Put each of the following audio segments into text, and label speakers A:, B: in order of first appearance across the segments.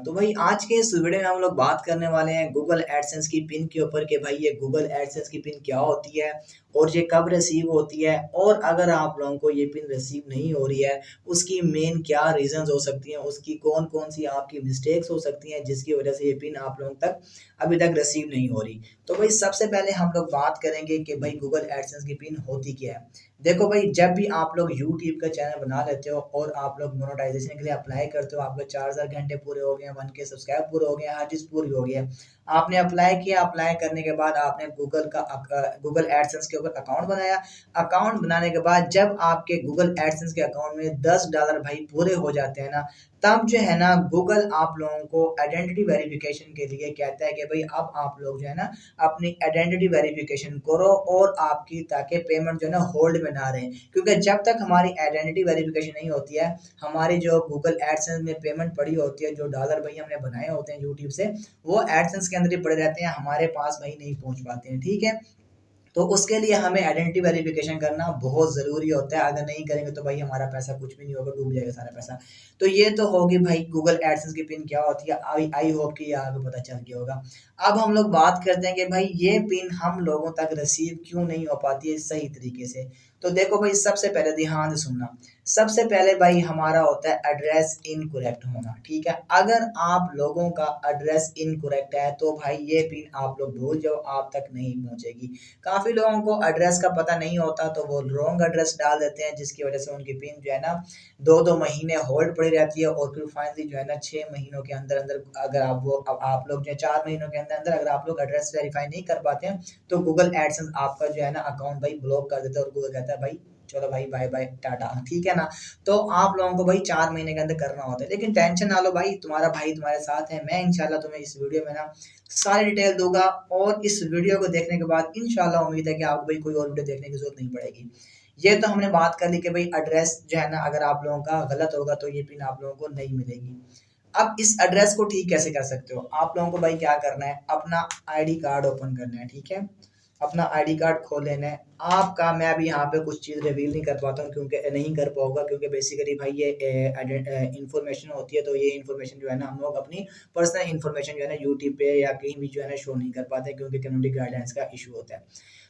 A: तो भाई आज के इस वीडियो में हम लोग बात करने वाले हैं गूगल एडसेंस की पिन के ऊपर कि भाई ये गूगल एडसेंस की पिन क्या होती है और ये कब रिसीव होती है, और अगर आप लोगों को ये पिन रिसीव नहीं हो रही है उसकी मेन क्या रीजंस हो सकती हैं, उसकी कौन कौन सी आपकी मिस्टेक्स हो सकती हैं जिसकी वजह से ये पिन आप लोगों तक अभी तक रिसीव नहीं हो रही। तो भाई सबसे पहले हम लोग बात करेंगे कि भाई गूगल एडसेंस की पिन होती क्या है। देखो भाई, जब भी आप लोग यूट्यूब का चैनल बना लेते हो और आप लोग मोनेटाइजेशन के लिए अप्लाई करते हो, आपके 4000 घंटे पूरे हो गए, 1K सब्सक्राइब पूरे हो गए, हर चीज़ पूरी हो गई है, आपने अप्लाई किया, अप्लाई करने के बाद आपने गूगल एडसेंस के ऊपर अकाउंट बनाया। अकाउंट बनाने के बाद जब आपके गूगल एडसेंस के अकाउंट में $10 भाई पूरे हो जाते हैं ना, तब जो है ना गूगल आप लोगों को आइडेंटिटी वेरिफिकेशन के लिए कहता है कि भाई अब आप लोग जो है ना अपनी आइडेंटिटी वेरिफिकेशन करो, और आपकी ताकि पेमेंट जो है ना होल्ड में ना रहे, क्योंकि जब तक हमारी आइडेंटिटी वेरिफिकेशन नहीं होती है, हमारी जो गूगल एडसेंस में पेमेंट पड़ी होती है, जो डॉलर भाई हमने बनाए होते हैं यूट्यूब से, वो एडसेंस के अंदर ही पड़े रहते हैं, हमारे पास भाई नहीं पहुंच पाते हैं। ठीक है, तो उसके लिए हमें आइडेंटिटी वेरिफिकेशन करना बहुत ज़रूरी होता है। अगर नहीं करेंगे तो भाई हमारा पैसा कुछ भी नहीं होगा, डूब जाएगा सारा पैसा। तो ये तो होगी भाई गूगल एडसेंस की पिन क्या होती है। आई आई होप कि ये आपको पता चल गया होगा। अब हम लोग बात करते हैं कि भाई ये पिन हम लोगों तक रिसीव क्यों नहीं हो पाती है सही तरीके से। तो देखो भाई, सबसे पहले ध्यान से सुनना। सबसे पहले भाई हमारा होता है एड्रेस इनकरेक्ट होना। ठीक है, अगर आप लोगों का एड्रेस इनकरेक्ट है तो भाई ये पिन आप लोग भूल जाओ, आप तक नहीं पहुंचेगी। काफ़ी लोगों को एड्रेस का पता नहीं होता तो वो रॉन्ग एड्रेस डाल देते हैं, जिसकी वजह से उनकी पिन जो है ना 2-2 महीने होल्ड पड़ी रहती है, और फिर फाइनली जो है ना 6 महीनों के अंदर अंदर अगर आप लोग जो है 4 महीनों के अंदर अंदर अगर आप लोग एड्रेस वेरीफाई नहीं कर पाते हैं तो गूगल एडसेंस आपका जो है ना अकाउंट भाई ब्लॉक कर देता है, और गूगल कहता है भाई चलो भाई बाय बाय टाटा। ठीक है ना, तो आप लोगों को भाई 4 महीने के अंदर करना होता है, लेकिन टेंशन ना लो भाई, तुम्हारा भाई तुम्हारे साथ है। मैं इंशाल्लाह तुम्हें इस वीडियो में ना सारी डिटेल दूंगा, और इस वीडियो को देखने के बाद इंशाल्लाह उम्मीद है कि आपको भाई कोई और वीडियो देखने की जरूरत नहीं पड़ेगी। ये तो हमने बात कर ली कि भाई एड्रेस जो है ना अगर आप लोगों का गलत होगा तो ये पिन आप लोगों को नहीं मिलेगी। अब इस एड्रेस को ठीक कैसे कर सकते हो, आप लोगों को भाई क्या करना है, अपना आईडी कार्ड ओपन करना है। ठीक है, अपना आईडी कार्ड खोल लेना है आपका। मैं अभी यहाँ पे कुछ चीज़ रिवील नहीं कर पाता हूँ, क्योंकि नहीं कर पाऊंगा, क्योंकि बेसिकली भाई ये इंफॉर्मेशन होती है, तो ये इंफॉर्मेशन जो है ना हम लोग अपनी पर्सनल इंफॉर्मेशन जो है ना यूट्यूब पे या कहीं भी जो है ना शो नहीं कर पाते, क्योंकि कम्युनिटी गाइडलाइंस का इशू होता है।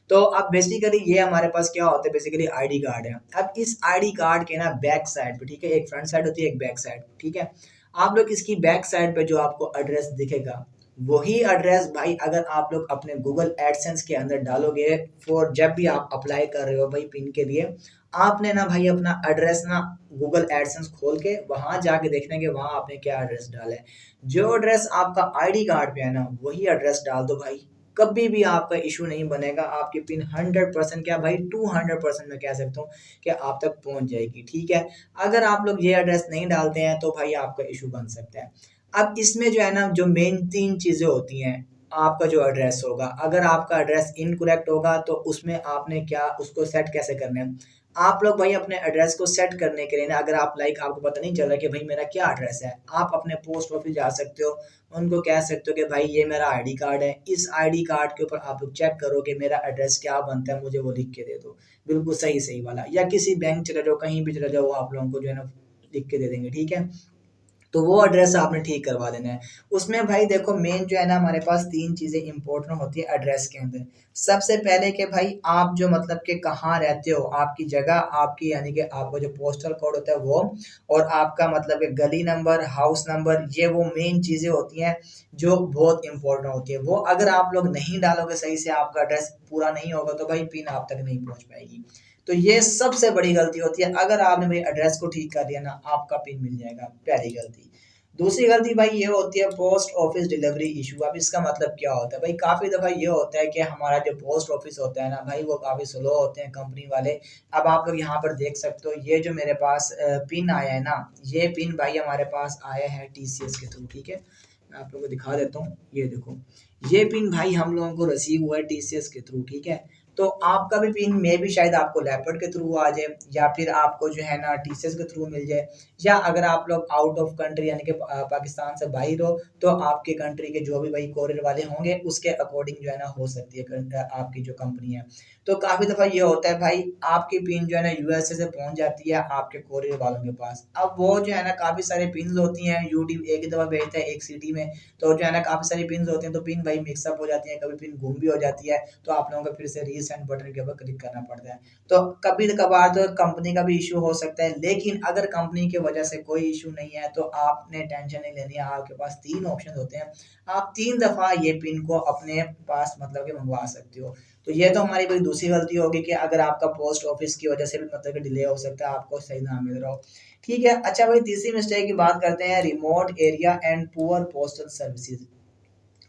A: तो अब बेसिकली ये हमारे पास क्या होता है, बेसिकली आईडी कार्ड है। अब इस आईडी कार्ड के ना बैक साइड पे, ठीक है, एक फ्रंट साइड होती है, एक बैक साइड। ठीक है, आप लोग इसकी बैक साइड पे जो आपको एड्रेस दिखेगा, वही एड्रेस भाई अगर आप लोग अपने गूगल एडसेंस के अंदर डालोगे, फॉर जब भी आप अप्लाई कर रहे हो भाई पिन के लिए, आपने ना भाई अपना एड्रेस ना गूगल एडसेंस खोल के वहां जाके देखना कि वहां आपने क्या एड्रेस डाला है। जो एड्रेस आपका आईडी कार्ड पे है ना वही एड्रेस डाल दो भाई, कभी भी आपका इशू नहीं बनेगा। आपकी पिन 100% क्या भाई 200% में कह सकता हूँ कि आप तक पहुंच जाएगी। ठीक है, अगर आप लोग ये एड्रेस नहीं डालते हैं तो भाई आपका इशू बन सकता है। अब इसमें जो है ना जो मेन 3 चीज़ें होती हैं। आपका जो एड्रेस होगा, अगर आपका एड्रेस इनकरेक्ट होगा तो उसमें आपने क्या उसको सेट कैसे करना है। आप लोग भाई अपने एड्रेस को सेट करने के लिए ना, अगर आप आपको पता नहीं चल रहा कि भाई मेरा क्या एड्रेस है, आप अपने पोस्ट ऑफिस जा सकते हो, उनको कह सकते हो कि भाई ये मेरा आईडी कार्ड है, इस आईडी कार्ड के ऊपर आप लोग चेक करो कि मेरा एड्रेस क्या बनता है, मुझे वो लिख के दे दो, बिल्कुल सही सही वाला। या किसी बैंक चले जाओ, कहीं भी चले जाओ, वो आप लोगों को जो है ना लिख के दे देंगे। ठीक है, तो वो एड्रेस आपने ठीक करवा देना है। उसमें भाई देखो मेन जो है ना हमारे पास 3 चीज़ें इंपॉर्टेंट होती है एड्रेस के अंदर। सबसे पहले कि भाई आप जो मतलब कि कहाँ रहते हो, आपकी जगह, आपकी यानी कि आपका जो पोस्टल कोड होता है वो, और आपका मतलब कि गली नंबर, हाउस नंबर, ये वो मेन चीज़ें होती हैं जो बहुत इंपॉर्टेंट होती है। वो अगर आप लोग नहीं डालोगे सही से, आपका एड्रेस पूरा नहीं होगा तो भाई पिन आप तक नहीं पहुँच पाएगी। तो ये सबसे बड़ी गलती होती है। अगर आपने भाई एड्रेस को ठीक कर दिया ना, आपका पिन मिल जाएगा, पहली गलती। दूसरी गलती भाई ये होती है पोस्ट ऑफिस डिलीवरी इशू। अब इसका मतलब क्या होता है भाई, काफ़ी दफ़ा ये होता है कि हमारा जो पोस्ट ऑफिस होता है ना भाई वो काफ़ी स्लो होते हैं कंपनी वाले। अब आप लोग यहाँ पर देख सकते हो, ये जो मेरे पास पिन आया है ना, ये पिन भाई हमारे पास आया है टीसीएस के थ्रू। ठीक है, मैं आप लोगों को दिखा देता हूँ, ये देखो, ये पिन भाई हम लोगों को रिसीव हुआ है टीसीएस के थ्रू। ठीक है, तो आपका भी पिन मे भी शायद आपको लेपर्ड के थ्रू आ जाए, या फिर आपको जो है ना टीसीएस के थ्रू मिल जाए, या अगर आप लोग आउट ऑफ कंट्री यानी कि पाकिस्तान से बाहर हो तो आपके कंट्री के जो भी भाई कोरियर वाले होंगे उसके अकॉर्डिंग जो है ना हो सकती है आपकी जो कंपनी है। तो काफ़ी दफ़ा ये होता है भाई, आपकी पिन जो है ना यूएसए से पहुंच जाती है आपके कोरियर वालों के पास। अब वो जो है ना काफ़ी सारे पिन्स होती हैं, यूट्यूब एक ही दफ़ा भेजता है एक सिटी में, तो जो है ना काफ़ी सारी पिन्स होती हैं, तो पिन भाई मिक्सअप हो जाती है, कभी पिन गुम भी हो जाती है, तो आप लोगों को फिर से रीसेंड बटन के ऊपर क्लिक करना पड़ता है। तो कभी कभार तो कंपनी का भी इशू हो सकता है, लेकिन अगर कंपनी की वजह से कोई इशू नहीं है तो आपने टेंशन नहीं लेनी है। आपके पास 3 ऑप्शन होते हैं, आप 3 दफ़ा ये पिन को अपने पास मतलब कि मंगवा सकते हो। तो ये तो हमारी बड़ी दूसरी गलती होगी कि अगर आपका पोस्ट ऑफिस की वजह से भी मतलब कि डिले हो सकता है, आपको सही ना मिल रहा हो। ठीक है, अच्छा भाई तीसरी मिस्टेक की बात करते हैं, remote area and poor postal services.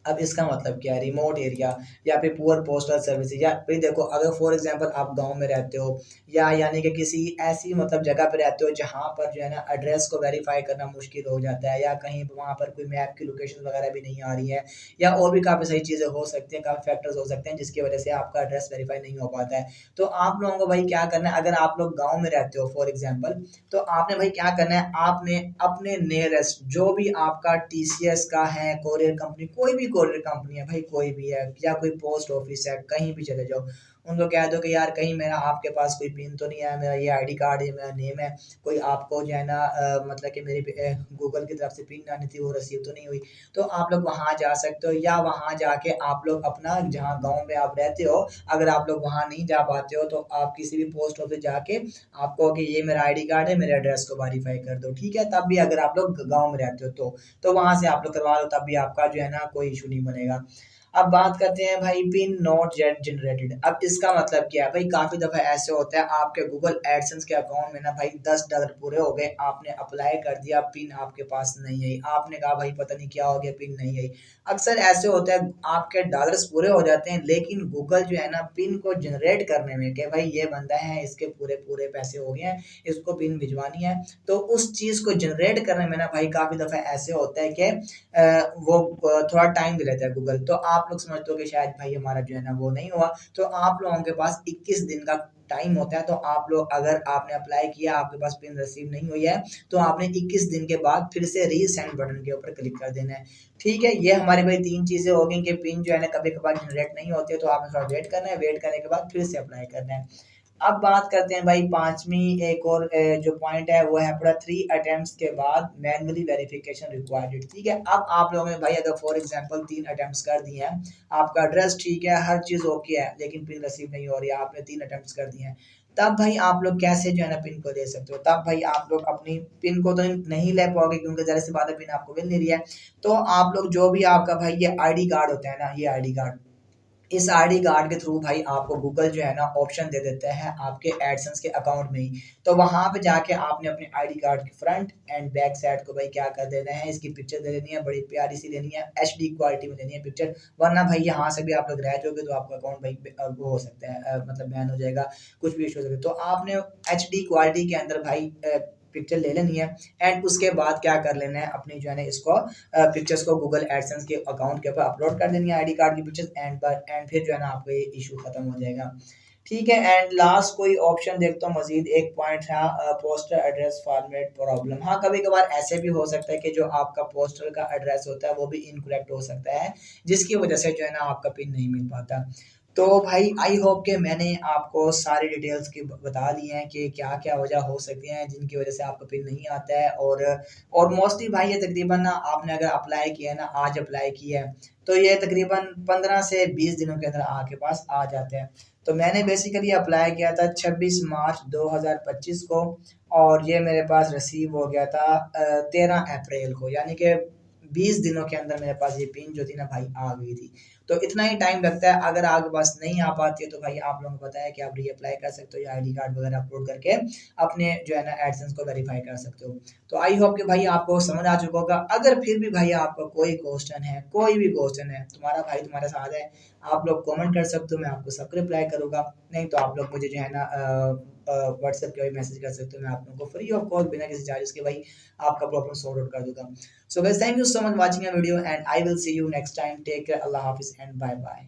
A: अब इसका मतलब क्या है, रिमोट एरिया या फिर पुअर पोस्टल सर्विसेज, या फिर देखो अगर फॉर एग्जांपल आप गांव में रहते हो, या यानी कि किसी ऐसी मतलब जगह पे रहते हो जहां पर जो है ना एड्रेस को वेरीफाई करना मुश्किल हो जाता है, या कहीं वहां पर कोई मैप की लोकेशन वगैरह भी नहीं आ रही है, या और भी काफ़ी सारी चीज़ें हो सकती हैं, काफ़ी फैक्टर्स हो सकते हैं जिसकी वजह से आपका एड्रेस वेरीफाई नहीं हो पाता है। तो आप लोगों को भाई क्या करना है, अगर आप लोग गाँव में रहते हो फॉर एग्जाम्पल, तो आपने भाई क्या करना है, आपने अपने नियरेस्ट जो भी आपका टीसीएस का है, कोरियर कंपनी, कोई भी कोरियर कंपनी है भाई, कोई भी है, या कोई पोस्ट ऑफिस है, कहीं भी चले जाओ, उनको कह दो कि यार कहीं मेरा आपके पास कोई पिन तो नहीं है, मेरा ये आईडी कार्ड है, मेरा नेम है, कोई आपको जो है ना मतलब कि मेरी गूगल की तरफ से पिन आनी थी वो रिसीव तो नहीं हुई। तो आप लोग वहाँ जा सकते हो, या वहाँ जाके आप लोग अपना जहाँ गाँव में आप रहते हो, अगर आप लोग वहाँ नहीं जा पाते हो तो आप किसी भी पोस्ट ऑफिस जाके आपको कि ये मेरा आईडी कार्ड है, मेरे एड्रेस को वेरीफाई कर दो, ठीक है। तब भी अगर आप लोग गाँव में रहते हो तो वहाँ से आप लोग करवा लो, तब भी आपका जो है ना कोई इशू नहीं बनेगा। अब बात करते हैं भाई पिन नॉट येट जनरेटेड। अब इसका मतलब क्या है भाई, काफ़ी दफ़ा ऐसे होता है आपके गूगल एडसेंस के अकाउंट में ना भाई $10 पूरे हो गए, आपने अप्लाई कर दिया, पिन आपके पास नहीं आई, आपने कहा भाई पता नहीं क्या हो गया, पिन नहीं आई। अक्सर ऐसे होता है आपके डॉलर्स पूरे हो जाते हैं, लेकिन गूगल जो है ना पिन को जनरेट करने में कि भाई ये बंदा है, इसके पूरे पूरे पैसे हो गए हैं, इसको पिन भिजवानी है, तो उस चीज़ को जनरेट करने में ना भाई काफ़ी दफ़ा ऐसे होता है कि वो थोड़ा टाइम भी लेता है गूगल। तो आप लोग समझते हो कि शायद भाई हमारा जो है ना वो नहीं हुआ, तो आप लोगों के पास 21 दिन का टाइम होता है। तो आप लोग अगर आपने अप्लाई किया, आपके पास पिन रिसीव नहीं हुई है, तो आपने 21 दिन के बाद फिर से रीसेंड बटन के ऊपर क्लिक कर देना है। ठीक है, ये हमारी भाई 3 चीज़ें हो गई कि पिन जो है ना कभी-कभार जनरेट नहीं होती है, तो आपने थोड़ा वेट करना है, वेट करने के बाद फिर से अप्लाई करना है। अब बात करते हैं भाई पांचवी एक और जो पॉइंट है वो है पूरा 3 अटेम्प्ट्स के बाद मैन्युअली वेरिफिकेशन रिक्वायर्ड। ठीक है, अब आप लोगों ने भाई अगर फॉर एग्जांपल 3 अटेम्प्ट्स कर दिए हैं, आपका एड्रेस ठीक है, हर चीज़ ओके है, लेकिन पिन रिसीव नहीं हो रही है, आपने 3 अटेम्प्ट्स कर दिए हैं, तब भाई आप लोग कैसे जो है ना पिन को ले सकते हो। तब भाई आप लोग अपनी पिन को तो नहीं ले पाओगे, क्योंकि ज़ाहिर सी बात है पिन आपको मिल नहीं रही है। तो आप लोग जो भी आपका भाई ये आईडी कार्ड होता है ना, ये आईडी कार्ड, इस आईडी कार्ड के थ्रू भाई आपको गूगल जो है ना ऑप्शन दे देते हैं आपके एडसेंस के अकाउंट में ही। तो वहां पे जाके आपने अपने आईडी कार्ड की फ्रंट एंड बैक साइड को भाई क्या कर देना है, इसकी पिक्चर दे देनी है, बड़ी प्यारी सी लेनी है, एचडी क्वालिटी में लेनी है पिक्चर, वरना भाई यहाँ से भी आप लोग रह जाओगे तो आपका अकाउंट भाई वो हो सकता है मतलब बैन हो जाएगा, कुछ भी इशू हो सकता है। तो आपने एचडी क्वालिटी के अंदर भाई पिक्चर ले लेनी है, एंड उसके बाद क्या कर लेना है, अपनी जो है ना इसको पिक्चर्स को गूगल एडसेंस के अकाउंट के ऊपर अपलोड कर देनी है, आईडी कार्ड की पिक्चर्स, एंड फिर जो है ना आपका ये इशू खत्म हो जाएगा। ठीक है, एंड लास्ट कोई ऑप्शन देखता हूँ मजीद एक पॉइंट था, पोस्टल एड्रेस फॉर्मेट प्रॉब्लम। हाँ, कभी कभार ऐसे भी हो सकता है कि जो आपका पोस्टल का एड्रेस होता है वो भी इनकरेक्ट हो सकता है, जिसकी वजह से जो है ना आपका पिन नहीं मिल पाता। तो भाई आई होप कि मैंने आपको सारी डिटेल्स की बता दी हैं कि क्या क्या वजह हो सकती हैं जिनकी वजह से आपका पिन नहीं आता है। और मोस्टली भाई ये तकरीबन ना आपने अगर अप्लाई किया है ना, आज अप्लाई किया है, तो ये तकरीबन 15 से 20 दिनों के अंदर आपके पास आ जाते हैं। तो मैंने बेसिकली अप्लाई किया था 26 मार्च 2025 को, और ये मेरे पास रिसीव हो गया था 13 अप्रैल को, यानी कि 20 दिनों के अंदर मेरे पास ये पिन जो थी ना भाई आ गई थी। तो इतना ही टाइम लगता है, अगर आपके पास नहीं आ पाती है तो भाई आप लोगों को पता है कि आप रीअप्लाई कर सकते हो, या आईडी कार्ड वगैरह अपलोड करके अपने जो है ना एडसेंस को वेरीफाई कर सकते हो। तो आई होप कि भाई आपको समझ आ चुका होगा। अगर फिर भी भाई आपका कोई क्वेश्चन है, कोई भी क्वेश्चन है, तुम्हारा भाई तुम्हारे साथ है, आप लोग कमेंट कर सकते हो, मैं आपको सबको रिप्लाई करूँगा। नहीं तो आप लोग मुझे जो है ना व्हाट्सएप के मैसेज कर सकते हो, मैं आप लोगों को फ्री ऑफ कॉस्ट बिना किसी चार्जेस के भाई आपका प्रॉब्लम सॉर्ट आउट कर दूंगा। So guys, thank you so much watching our video, and I will see you next time. Take care. Allah Hafiz and bye bye.